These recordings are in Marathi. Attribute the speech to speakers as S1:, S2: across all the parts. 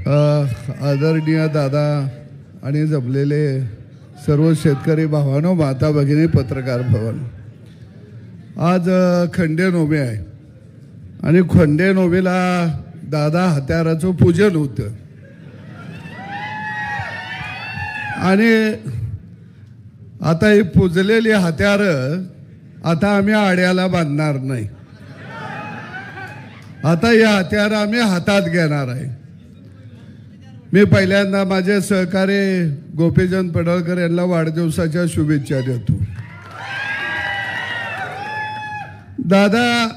S1: आदरणीय दादा आणि जमलेले सर्व शेतकरी भावांनो, माता भगिनी, पत्रकार भवन, आज खंडेनोमे आहे आणि खंडेनोमेला दादा हत्याराचं पूजन होतं आणि आता ही पूजलेली हत्यार आता आम्ही आड्याला बांधणार नाही. आता या हत्यार आम्ही हातात घेणार आहे. मी पहिल्यांदा माझे सहकारी गोपीचंद पडळकर यांना वाढदिवसाच्या शुभेच्छा देतो. दादा,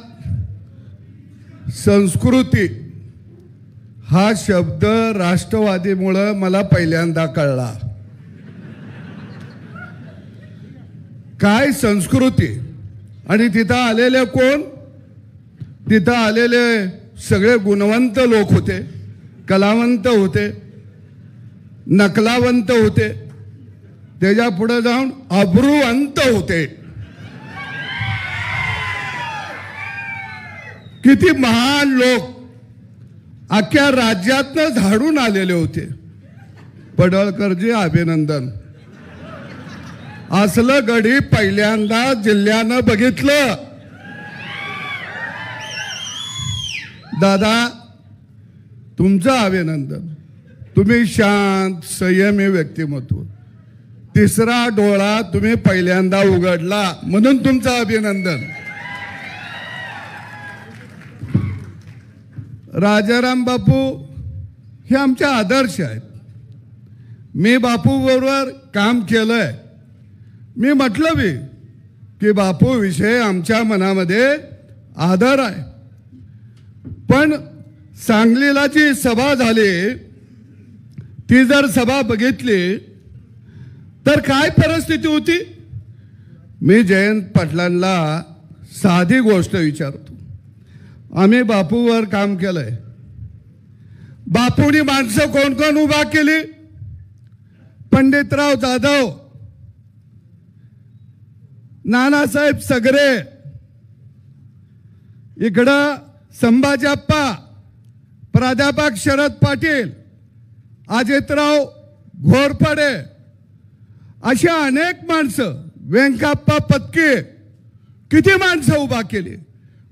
S1: संस्कृती हा शब्द राष्ट्रवादीमुळे मला पहिल्यांदा कळला. काय संस्कृती, आणि तिथं आलेले कोण? तिथं आलेले सगळे गुणवंत लोक होते, कलावंत होते, नकलावंत होते, त्याच्या पुढे जाऊन अब्रूवंत होते. किती महान लोक अख्ख्या राज्यातनं झाडून आलेले होते. पडळकरजी अभिनंदन. असलं गडी पहिल्यांदा जिल्ह्यानं बघितलं. दादा, तुमचं अभिनंदन. तुम्ही शांत संयमी व्यक्तिमत्व, तिसरा डोळा तुम्ही पहिल्यांदा उघडला म्हणून तुमचं अभिनंदन. राजाराम बापू हे आमचे आदर्श आहेत. मी बापू बरोबर काम केलंय. मी म्हटलं बी की बापू विषय आमच्या मनामध्ये आदर आहे. पण सांगलीला जी सभा झाली, ती जर सभा बघितली तर काय परिस्थिती होती. मी जयंत पाटलांना साधी गोष्ट विचारतो. आम्ही बापूवर काम केलंय. बापूनी माणसं कोण कोण उभा केली? पंडितराव जाधव, नानासाहेब सगरे, इकडं संभाजी अप्पा, प्राध्यापक शरद पाटील, अजितराव घोरपडे, अशा अनेक माणसं, व्यंकप्पा पत्के, किती माणसं उभा केली.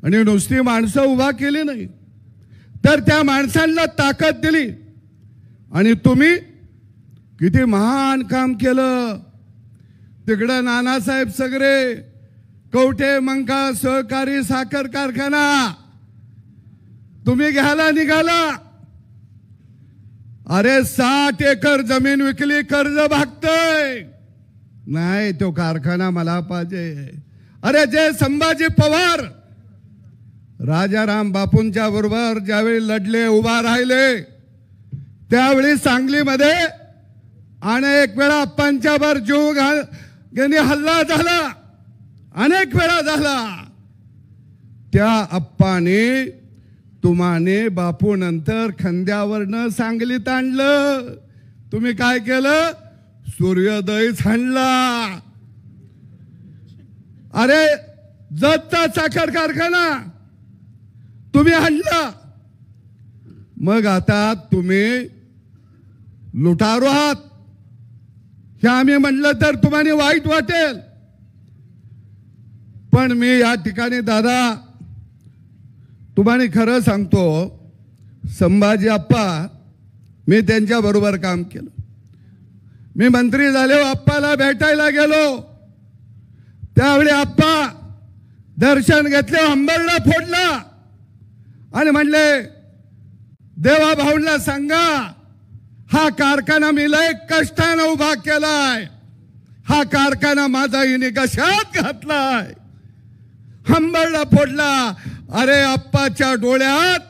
S1: आणि नुसती माणसं उभा केली नाही तर त्या माणसांना ताकद दिली. आणि तुम्ही किती महान काम केलं. तिकडं नानासाहेब सगरे, कवठे मंका सहकारी साखर कारखाना तुम्ही घ्यायला निघाला. अरे 60 एकर जमीन विकली, कर्ज भागतय. नाही, तो कारखाना मला पाहिजे. अरे जे संभाजी पवार राजाराम बापूंच्या बरोबर ज्यावेळी लढले, उभा राहिले, त्यावेळी सांगलीमध्ये अनेक वेळा अप्पांच्या वर जीव यांनी हल्ला झाला, अनेक वेळा झाला. त्या अप्पाने तुम्हाने बापू नंतर खांद्यावरनं सांगलीत आणलं. तुम्ही काय केलं? सूर्योदय छाणला. अरे जतचा साखर कारखाना तुम्ही आणला. मग आता तुम्ही लुटारू आहात हे आम्ही म्हणलं तर तुम्हाला वाईट वाटेल. पण मी या ठिकाणी दादा तुम्हाला खरं सांगतो, संभाजी अप्पा, मी त्यांच्या बरोबर काम केलं. मी मंत्री झाले, अप्पाला भेटायला गेलो. त्यावेळी अप्पा दर्शन घेतले, अंबरला फोडला आणि म्हणले, देवा भाऊंना सांगा हा कारखाना मी लय कष्टाने उभा केलाय. हा कारखाना माझा हिने कशात घातलाय. अंबरला फोडला. अरे अप्पाच्या डोळ्यात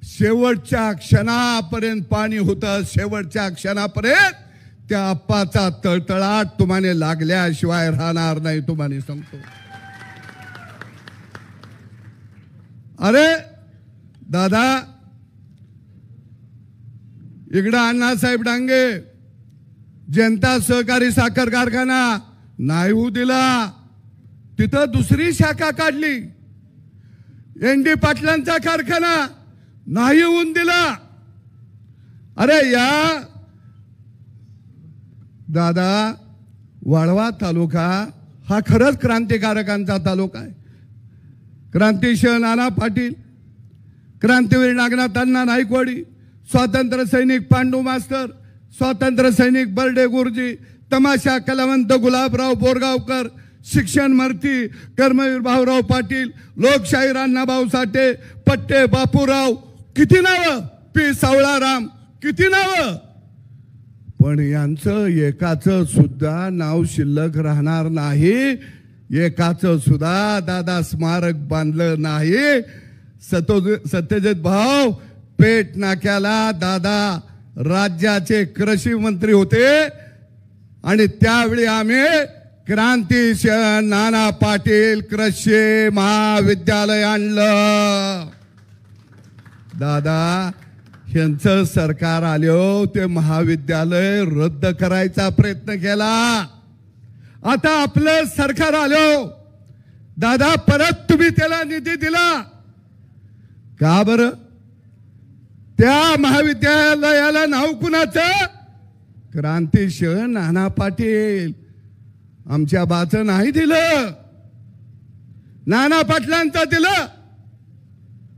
S1: शेवटच्या क्षणापर्यंत पाणी होतं. शेवटच्या क्षणापर्यंत त्या अप्पाचा तळतळाट तुम्हाला लागल्याशिवाय राहणार नाही, तुम्हाला सांगतो. अरे दादा, इकडं अण्णासाहेब डांगे जनता सहकारी साखर कारखाना नाही होऊ दिला. तिथं दुसरी शाखा काढली. एनडी पाटलांचा कारखाना नाही होऊन दिला. अरे या दादा, वाळवा तालुका हा खरंच क्रांतिकारकांचा तालुका आहे. क्रांतिसिंह नाना पाटील, क्रांतीवीर नागनाथ अण्णा नाईकवाडी, स्वातंत्र्य सैनिक पांडू मास्तर, स्वातंत्र्य सैनिक बर्डे गुरुजी, तमाशा कलावंत गुलाबराव बोरगावकर, शिक्षण मंत्री कर्मवीर भाऊराव पाटील, लोकशाहीर अण्णाभाऊ साठे, पट्टे बापूराव, किती नावं, पी सावळाराम, किती नावं. पण यांचं एकाचं सुद्धा नाव शिल्लक राहणार नाही. एकाचं सुद्धा दादा स्मारक बांधलं नाही. सत्यजित भाऊ, पेठ नाक्याला दादा राज्याचे कृषी मंत्री होते आणि त्यावेळी आम्ही क्रांतिसिंह नाना पाटील कृषी महाविद्यालय आणलं. दादा यांचं सरकार आलो ते महाविद्यालय रद्द करायचा प्रयत्न केला. आता आपलं सरकार आलो दादा, परत तुम्ही त्याला निधी दिला का बरं? त्या महाविद्यालयाला नाव कुणाचं? क्रांतिसिंह नाना पाटील. आमच्या बाचं नाही दिलं, नाना पाटलांचं दिलं.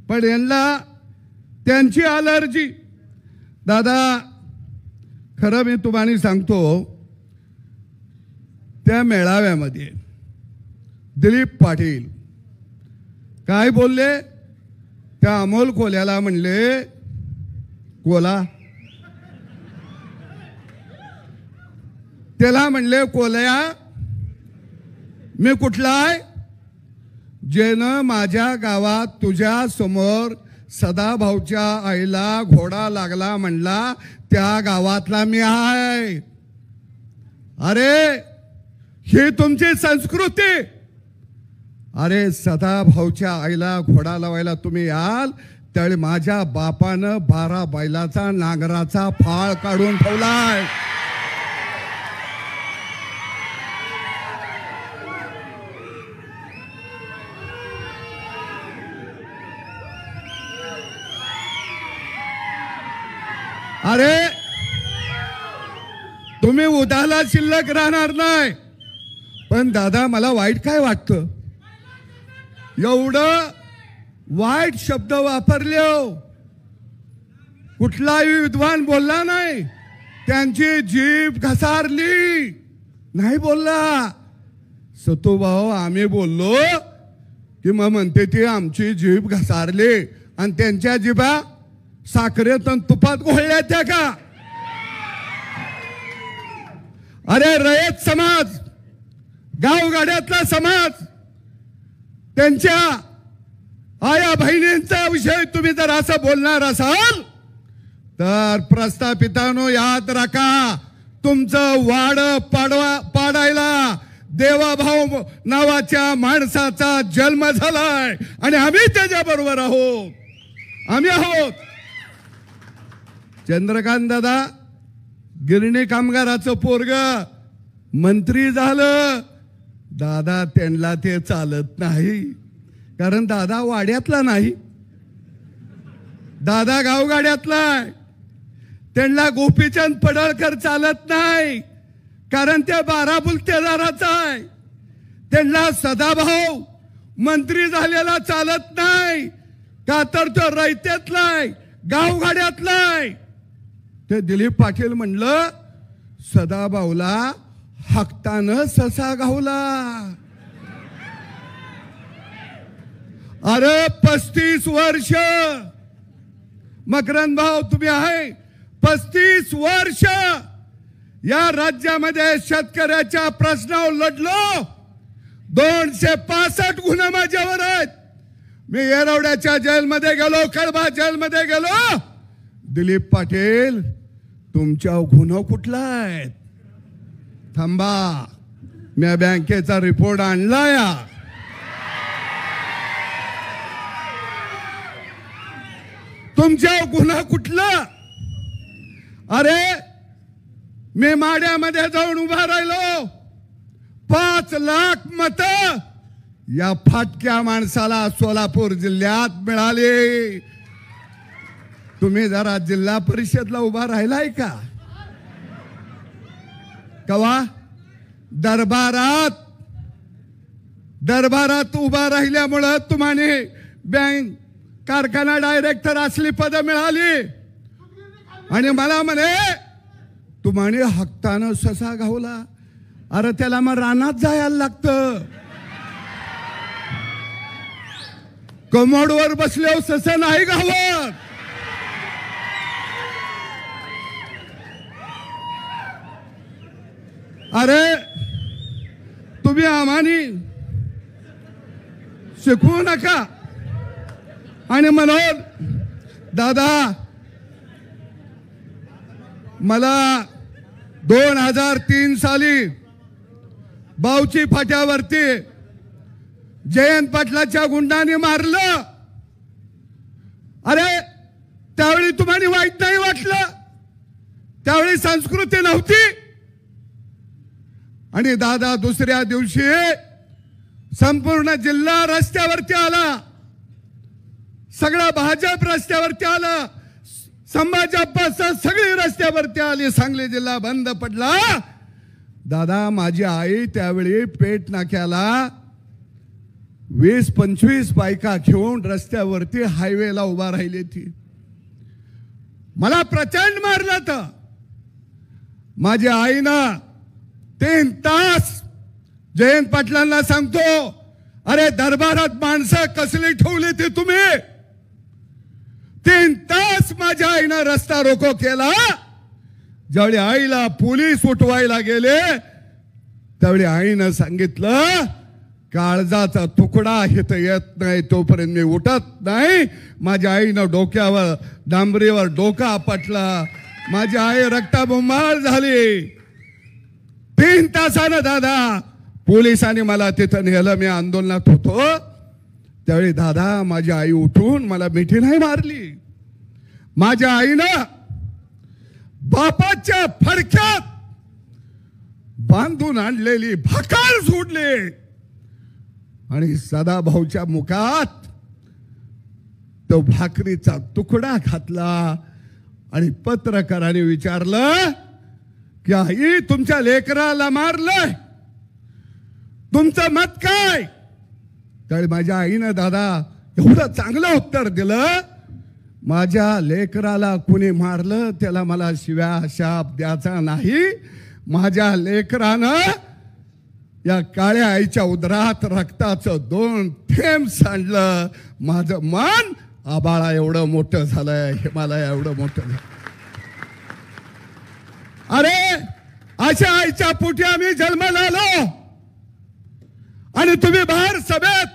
S1: पण यांना त्यांची अलर्जी. दादा खरं मी तुम्हाला सांगतो, त्या मेळाव्यामध्ये दिलीप पाटील काय बोलले? त्या अमोल कोल्याला म्हणले, कोला, त्याला म्हणले, कोल्या मी कुठला आहे? जेनं माझ्या गावात तुझ्या समोर सदाभाऊच्या आईला घोडा लागला म्हणला, त्या गावातला मी आहे. अरे ही तुमची संस्कृती. अरे सदाभाऊच्या आईला घोडा लावायला तुम्ही याल, त्यावेळी माझ्या बापानं 12 बैलाचा नांगराचा फाळ काढून ठेवलाय. अरे तुम्ही उदाला शिल्लक राहणार नाही. पण दादा मला वाईट काय वाटतं, एवढं वाईट शब्द वापरले हो. कुठलाही विद्वान बोलला नाही, त्यांची जीभ घसारली नाही बोलला. सतुभाऊ आम्ही बोललो की मग म्हणते ती आमची जीभ घसारली, आणि त्यांच्या जिभा साखरेत आणि तुपात घोळल्या त्या का? अरे रयत समाज, गावगाड्यातला समाज, त्यांच्या आया बहिणींचा विषय तुम्ही जर असं बोलणार असाल तर प्रस्थापितांनो याद राखा, तुमचं वाड पाडायला देवाभाऊ नावाच्या माणसाचा जन्म झालाय आणि आम्ही त्याच्या बरोबर आहोत. आम्ही आहोत. चंद्रकांत दादा गिरणी कामगाराचं पोरग मंत्री झालं. दादा त्यांना ते चालत नाही, कारण दादा वाड्यातला नाही, दादा गावगाड्यातला. त्यांना गोपीचंद पडळकर चालत नाही, कारण त्या 12 बुलतेदाराचा आहे. त्यांना सदाभाऊ मंत्री झालेला चालत नाही, का तर तो रयतेतलाय, गावगाड्यातलाय. ते दिलीप पाटील म्हणलं, सदाभाऊला हक्तानं ससा गावला. अरे 35 वर्ष मकरंद भाऊ तुम्ही आहे, 35 वर्ष या राज्यामध्ये शेतकऱ्याच्या प्रश्नावर लढलो. 265 गुन्हे माझ्यावर आहेत. मी येरवड्याच्या जेलमध्ये गेलो, कळबा जेलमध्ये गेलो. दिलीप पाटील तुमच्या गुन्हा कुठला आहे? थांबा, मी बँकेचा रिपोर्ट आणला या. तुमच्या गुन्हा कुठला? अरे मी माड्यामध्ये जाऊन उभा राहिलो, 5 लाख मत या फाटक्या माणसाला सोलापूर जिल्ह्यात मिळाले. तुम्ही जरा जिल्हा परिषदला उभा राहिलाय का? कवा दरबारात उभा राहिल्यामुळं तुम्हाला बँक कारखाना डायरेक्टर असली पद मिळाली आणि मला म्हणे तुम्हाला हक्कानं ससा घावला. अरे त्याला मग रानात जायला लागतं. कमोडवर बसल्यावर ससा नाही घावत. अरे तुम्ही आम्हानी शिकवू नका. आणि म्हणून दादा मला 2003 साली बावची फाट्यावरती जयंत पाटलाच्या गुंडाने मारलं. अरे त्यावेळी तुम्हाला वाईट नाही वाटलं? त्यावेळी संस्कृती नव्हती. आणि दादा दुसऱ्या दिवशी संपूर्ण जिल्हा रस्त्यावरती आला. सगळा भाजप रस्त्यावरती आला. समाजापासून सगळी रस्त्यावरती आली. सांगली जिल्हा बंद पडला. दादा माझी आई त्यावेळी पेठ नाक्याला 20-25 बायका घेऊन रस्त्यावरती हायवेला उभा राहिली ती. मला प्रचंड मारलं. तर माझ्या आईनं 3 तास जयंत पाटलांना सांगतो, अरे दरबारात माणसं कसली ठेवली ती तुम्ही? 3 तास माझ्या आईनं रस्ता रोको केला. ज्यावेळी आईला पोलीस उठवायला गेले त्यावेळी आईनं सांगितलं, काळजाचा तुकडा इथं येत नाही तोपर्यंत मी उठत नाही. माझ्या आईनं डोक्यावर डांबरीवर डोका आपटला. माझी आई रक्ताबंबाळ झाली. 3 तासानं दादा पोलिसांनी मला तिथं नेलं. मी आंदोलनात होतो त्यावेळी दादा माझी आई उठून मला मिठी नाही मारली. माझ्या आईनं बापाच्या फडक्यात बांधून आणलेली भाकर सोडली आणि सदाभाऊच्या मुखात तो भाकरीचा तुकडा घातला. आणि पत्रकाराने विचारलं की आई तुमच्या लेकराला मारलंय, तुमचं मत काय? त्यावेळी माझ्या आईनं दादा एवढं चांगलं उत्तर दिलं, माझ्या लेकराला कुणी मारलं त्याला मला शिव्या शाप द्यायचा नाही. माझ्या लेकरानं या काळ्या आईच्या उदरात रक्ताचं 2 थेंब सांडलं. माझं मन आबाळा एवढं मोठं झालंय, हिमालय एवढं मोठं झालं. अरे अशा आईच्या पोटी आम्ही जन्माला आलो. आणि तुम्ही बाहेर सभेत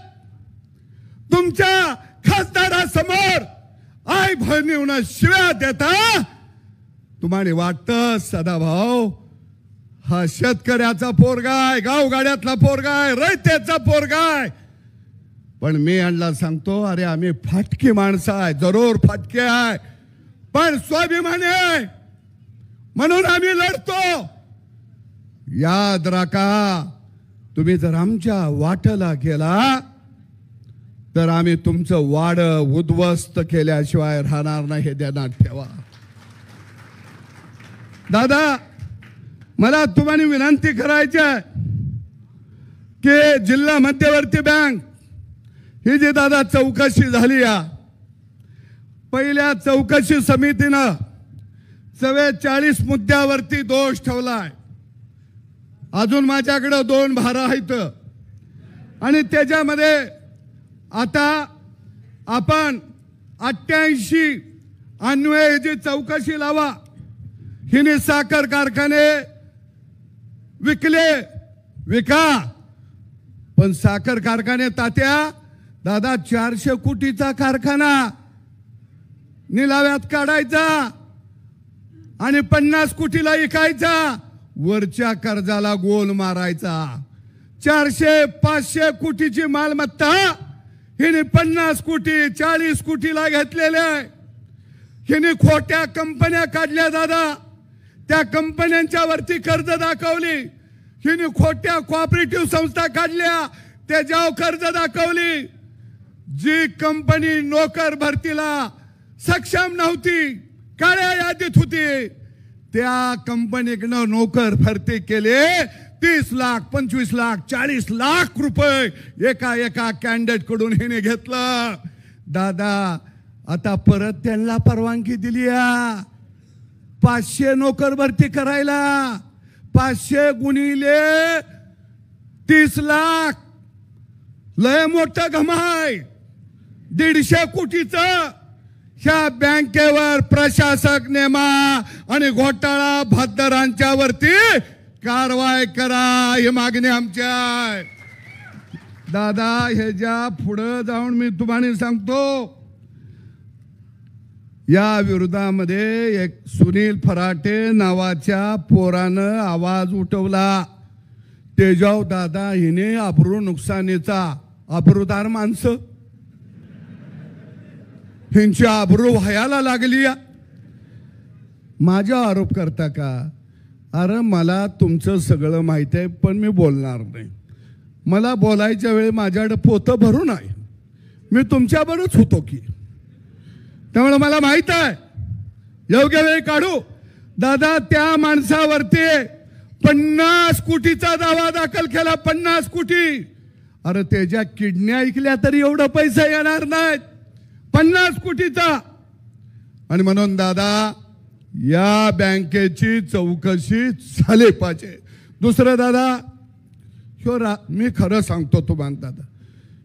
S1: तुमच्या खासदारासमोर आई बहिणींना शिव्या देता. तुम्हाला वाटतं सदाभाऊ हा शेतकऱ्याचा पोरगाय, गावगाड्यातला पोरगाय, रयतेचा पोरगाय. पण मी यांना सांगतो, अरे आम्ही फाटकी माणसं आहे, जरूर फाटके आहे, पण स्वाभिमानी आहे म्हणून आम्ही लढतो. याद राखा, तुम्ही जर आमच्या वाटला गेला तर आम्ही तुमचं वाड उद्ध्वस्त केल्याशिवाय राहणार नाही, हे ध्यानात ठेवा. दादा मला तुम्हाला विनंती करायची आहे की जिल्हा मध्यवर्ती बँक ही जी दादा चौकशी झाली, या पहिल्या चौकशी समितीनं 44 मुद्द्यावरती दोष ठेवलाय. अजून माझ्याकडे 2 भारा आहेत आणि त्याच्यामध्ये आता आपण 88 अन्वये जी चौकशी लावा. हिने साखर कारखाने विका, पण साखर कारखाने तात्या दादा 400 कोटीचा कारखाना निलाव्यात काढायचा आणि 50 कोटीला विकायचा. वरच्या कर्जाला गोल मारायचा. 400-500 कोटीची मालमत्ता हिने 50 कोटी 40 कोटीला घेतलेल्या आहे. हिने खोट्या कंपन्या काढल्या दादा. त्या कंपन्यांच्या वरती कर्ज दाखवली. हिने खोट्या कोऑपरेटिव्ह संस्था काढल्या, त्याच्यावर कर्ज दाखवली. जी कंपनी नोकर भरतीला सक्षम नव्हती, काळ्या यादीत होती, त्या कंपनीकडनं नोकर भरती केले. 30 लाख 25 लाख 40 लाख रुपये एका एका कॅन्डिडेट कडून हिने घेतलं. दादा आता परत त्यांना परवानगी दिली 500 नोकर भरती करायला. 500 गुणिले 30 लाख लय मोठं घमाय. 150 कोटीचं ह्या बँकेवर प्रशासक नेमा आणि घोटाळा भागदारांच्या वरती कारवाई करा, ही मागणी आमची आहे. दादा ह्याच्या पुढे जाऊन मी तुम्हाला सांगतो, या विरोधामध्ये एक सुनील फराटे नावाच्या पोरानं आवाज उठवला. तेजाव दादा हिने अब्रू नुकसानीचा, अब्रूदार माणसं ह्यांची अब्रू व्हायला लागली. माझा आरोप करता का? अरे मला तुमचं सगळं माहित आहे, पण मी बोलणार नाही. मला बोलायच्या वेळी माझ्याकडे पोतं भरून आहे. मी तुमच्याबरोबरच होतो की, त्यामुळे मला माहित आहे योग्य वेळी काढू. दादा त्या माणसावरती 50 कोटीचा दावा दाखल केला. 50 कोटी. अरे त्याच्या किडन्या ऐकल्या तरी एवढा पैसा येणार नाहीत. 50 कोटीचा. आणि म्हणून दादा या बँकेची चौकशी झाली पाहिजे. दुसरं दादा मी खरं सांगतो तुम्हाला दादा,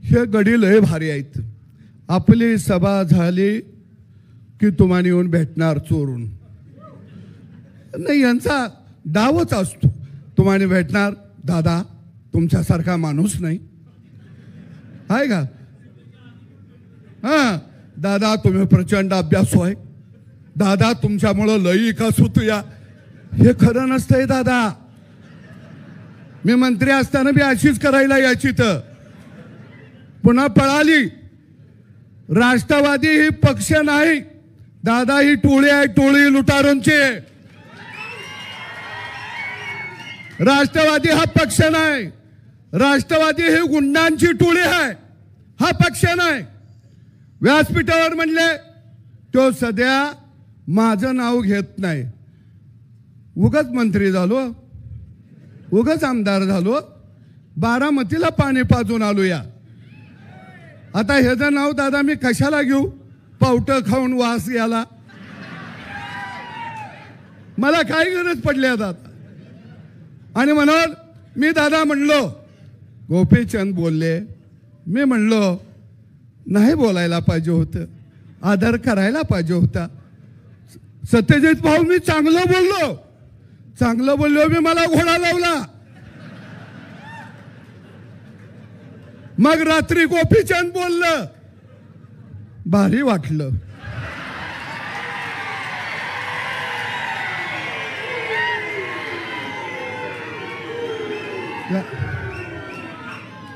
S1: हे गडी लय भारी आहेत. आपली सभा झाली की तुम्हाला येऊन भेटणार चोरून. नाही यांचा डावच असतो. तुम्हाला भेटणार. दादा तुमच्यासारखा माणूस नाही आहे का? हा दादा तुम्ही प्रचंड अभ्यासू आहे. दादा तुमच्यामुळं लई विकास होतो. या हे खरं नसतंय दादा. मी मंत्री असताना बी अशीच करायला याची तर पुन्हा पळाली. राष्ट्रवादी ही पक्ष नाही दादा, ही टोळी आहे, टोळी लुटारूंची. राष्ट्रवादी हा पक्ष नाही. राष्ट्रवादी ही गुंडांची टोळी आहे, हा पक्ष नाही. व्यासपीठावर म्हणले तो सध्या माझं नाव घेत नाही. उगाच मंत्री झालो, उगाच आमदार झालो, बारामतीला पाणी पाजून आलो. या आता ह्याचं नाव दादा मी कशाला घेऊ? पावटं खाऊन वास याला मला काय गरज पडली दादा. आणि म्हणून मी दादा म्हणलो, गोपीचंद बोलले, मी म्हणलो नाही बोलायला पाहिजे होतं, आदर करायला पाहिजे होता. सत्यजित भाऊ मी चांगलं बोललो मी, मला घोडा लावला. मग रात्री गोपीचंद बोललं, भारी वाटलं.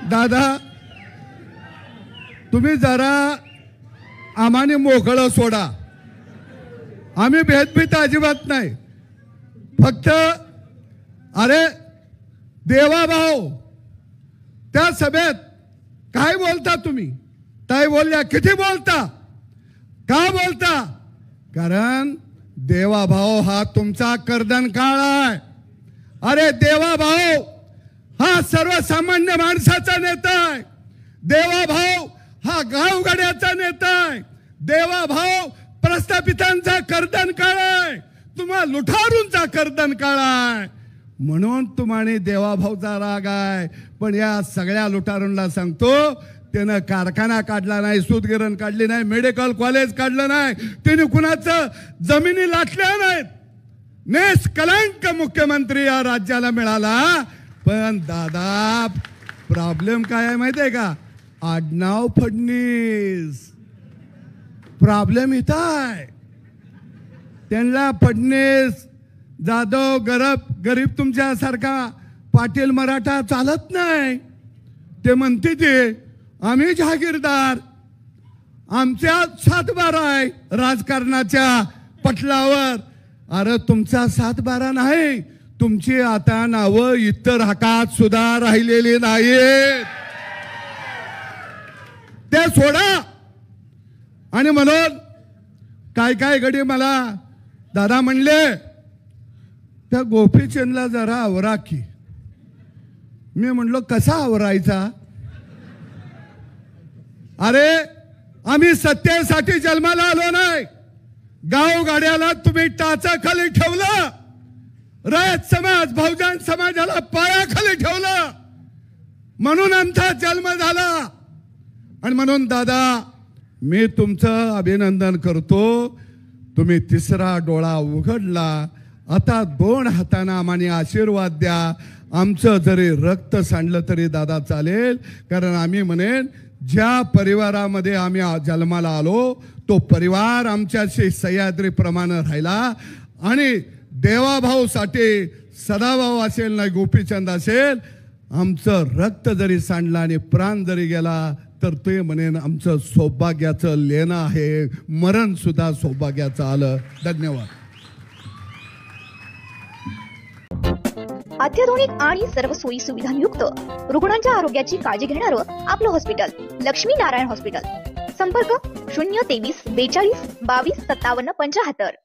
S1: दादा तुम्ही जरा आम्हाने मोकळं सोडा. आम्ही भेदभीत अजिबात नाही. फक्त अरे देवा भाऊ त्या सभेत काय बोलता तुम्ही? ताई बोलल्या किती बोलता, का बोलता? कारण देवा भाऊ हा तुमचा कर्दन काळ आहे. अरे देवा भाऊ हा सर्वसामान्य माणसाचा नेता आहे. देवा भाऊ हा गावगाड्याचा नेता आहे. देवा भाऊ प्रस्थापितांचा कर्दन काळ आहे, तुम्हा लुटारूंचा कर्दन काळ आहे. म्हणून तुम्हाला देवाभाऊचा राग आहे. पण या सगळ्या लुटारूंना सांगतो, त्यानं कारखाना काढला नाही, सूतगिरण काढली नाही, मेडिकल कॉलेज काढलं नाही, त्याने कुणाचं जमिनी लाटल्या नाहीत. निष्कलंक मुख्यमंत्री या राज्याला मिळाला. पण दादा प्रॉब्लेम काय आहे माहिती आहे का? आडनाव फडणीस. प्रॉब्लेम इथं आहे. त्यांना फडणीस जाधव गरीब तुमच्यासारखा पाटील मराठा चालत नाही. ते म्हणते ते आम्ही जहागीरदार, आमच्या 7-12 आहे राजकारणाच्या पटलावर. अरे तुमचा 7-12 नाही, तुमची आता नावं इतर हातात सुद्धा राहिलेली नाहीत. ते सोडा. आणि म्हणून काय काय घडी मला दादा म्हणले, त्या गोपीचंदला जरा आवरा की. मी म्हणलो कसा आवरायचा? अरे आम्ही सत्तेसाठी जन्माला आलो नाही. गावगाड्याला तुम्ही टाचाखाली ठेवलं, रयत समाज बहुजन समाजाला पायाखाली ठेवलं, म्हणून आमचा जन्म झाला. आणि म्हणून दादा मी तुमचं अभिनंदन करतो. तुम्ही तिसरा डोळा उघडला. आता 2 हातांना आम्हाला आशीर्वाद द्या. आमचं जरी रक्त सांडलं तरी दादा चालेल, कारण आम्ही म्हणेन ज्या परिवारामध्ये आम्ही जन्माला आलो तो परिवार आमच्याशी सह्याद्रीप्रमाणे राहिला. आणि देवाभाऊसाठी सदाभाऊ असेल ना गोपीचंद असेल, आमचं रक्त जरी सांडलं आणि प्राण जरी गेला तर ते म्हणेन आमचं सौभाग्याचं लेणं आहे, मरण सुद्धा सौभाग्याचं आलं. धन्यवाद.
S2: अत्याधुनिक आणि सर्व सोयी सुविधांयुक्त रुग्णांच्या आरोग्याची काळजी घेणारं आपलं हॉस्पिटल लक्ष्मी नारायण हॉस्पिटल. संपर्क 023 42 22 57 75.